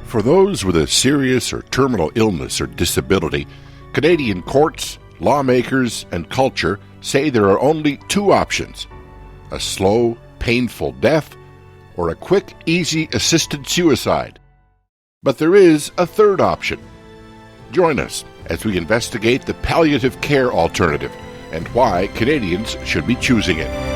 For those with a serious or terminal illness or disability, Canadian courts, lawmakers, and culture say there are only two options: a slow, painful death or a quick, easy assisted suicide. But there is a third option. Join us as we investigate the palliative care alternative and why Canadians should be choosing it.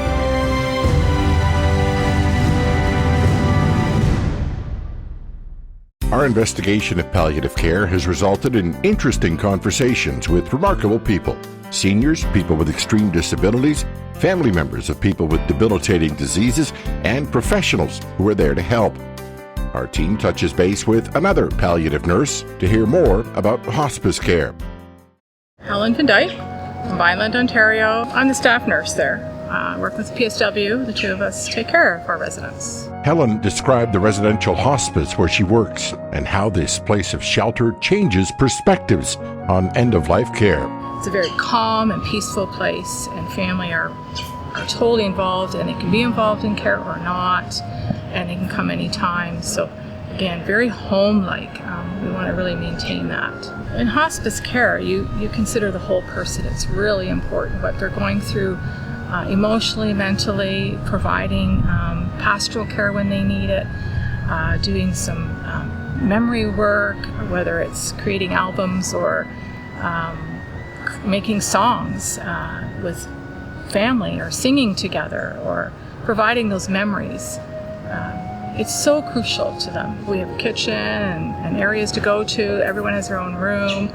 Our investigation of palliative care has resulted in interesting conversations with remarkable people: seniors, people with extreme disabilities, family members of people with debilitating diseases, and professionals who are there to help. Our team touches base with another palliative nurse to hear more about hospice care. Helen Van Dyk from Vineland, Ontario. I'm the staff nurse there. I work with PSW. The two of us take care of our residents. Helen described the residential hospice where she works and how this place of shelter changes perspectives on end-of-life care. It's a very calm and peaceful place, and family are totally involved, and they can be involved in care or not, and they can come anytime. So again, very home-like. We want to really maintain that. In hospice care, you consider the whole person. It's really important what they're going through emotionally, mentally, providing pastoral care when they need it, doing some memory work, whether it's creating albums or making songs with family or singing together or providing those memories. It's so crucial to them. We have a kitchen and areas to go to. Everyone has their own room.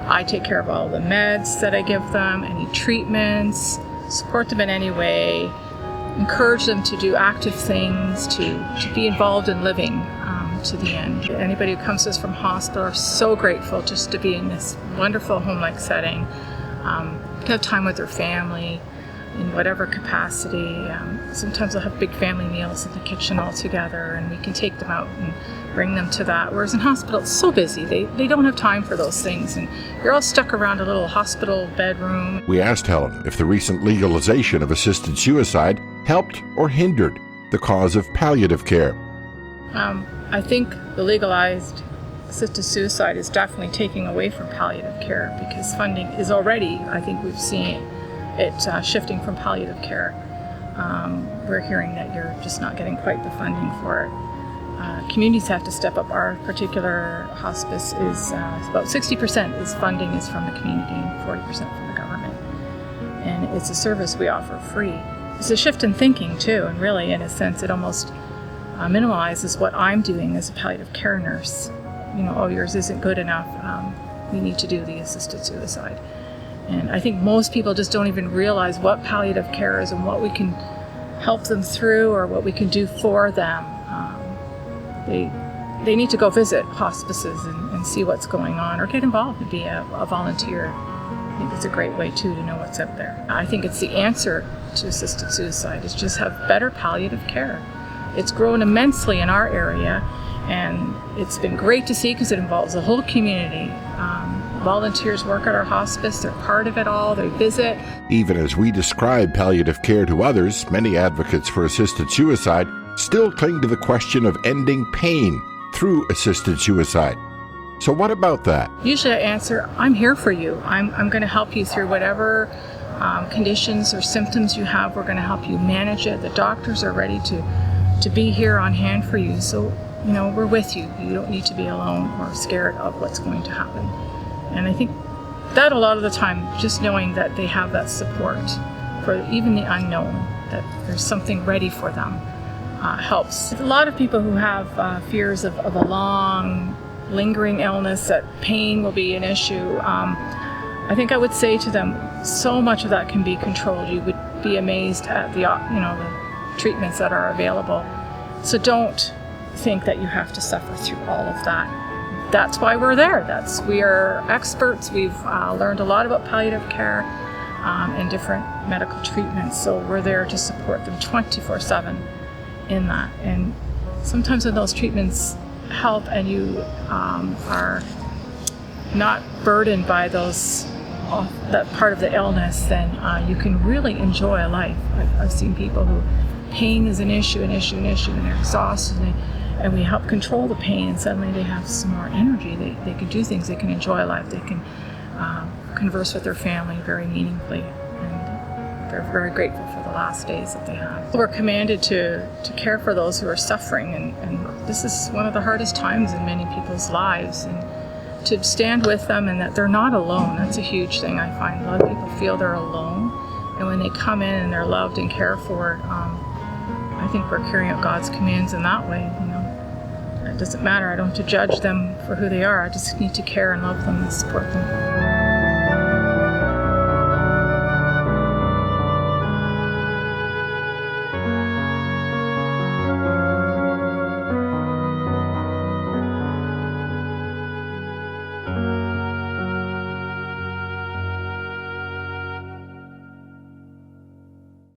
I take care of all the meds that I give them, any treatments, support them in any way, encourage them to do active things, to be involved in living to the end. Anybody who comes to us from hospital are so grateful just to be in this wonderful home-like setting, have time with their family in whatever capacity. Sometimes they'll have big family meals in the kitchen all together, and we can take them out and bring them to that. Whereas in hospital, it's so busy. They don't have time for those things, and you're all stuck around a little hospital bedroom. We asked Helen if the recent legalization of assisted suicide helped or hindered the cause of palliative care. I think the legalized assisted suicide is definitely taking away from palliative care, because funding is already, I think we've seen it shifting from palliative care. We're hearing that you're just not getting quite the funding for it. Communities have to step up. Our particular hospice is about 60% is funding is from the community and 40% from the government. And it's a service we offer free. It's a shift in thinking too, and really in a sense it almost minimalizes what I'm doing as a palliative care nurse. Yours isn't good enough. We need to do the assisted suicide. And I think most people just don't even realize what palliative care is and what we can help them through or what we can do for them. They need to go visit hospices and see what's going on, or get involved and be a volunteer. I think it's a great way too to know what's out there. I think it's the answer to assisted suicide, is just have better palliative care. It's grown immensely in our area, and it's been great to see because it involves the whole community. Volunteers work at our hospice, they're part of it all, they visit. Even as we describe palliative care to others, many advocates for assisted suicide still cling to the question of ending pain through assisted suicide. So what about that? Usually I answer, I'm here for you. I'm going to help you through whatever conditions or symptoms you have. We're going to help you manage it. The doctors are ready to be here on hand for you. So, we're with you. You don't need to be alone or scared of what's going to happen. And I think that a lot of the time, just knowing that they have that support for even the unknown, that there's something ready for them, helps. A lot of people who have fears of a long, lingering illness, that pain will be an issue, I think I would say to them, so much of that can be controlled. You would be amazed at the treatments that are available. So don't think that you have to suffer through all of that. That's why we're there. We are experts. We've learned a lot about palliative care and different medical treatments. So we're there to support them 24/7 in that. And sometimes when those treatments help and you are not burdened by that part of the illness, then you can really enjoy a life. I've seen people who pain is an issue, and they're exhausted, and we help control the pain, and suddenly they have some more energy. They can do things, they can enjoy life, they can converse with their family very meaningfully, and they're very grateful for the last days that they have. We're commanded to care for those who are suffering, and this is one of the hardest times in many people's lives, and to stand with them and that they're not alone. That's a huge thing I find. A lot of people feel they're alone, and when they come in and they're loved and cared for, I think we're carrying out God's commands in that way. It doesn't matter. I don't have to judge them for who they are. I just need to care and love them and support them.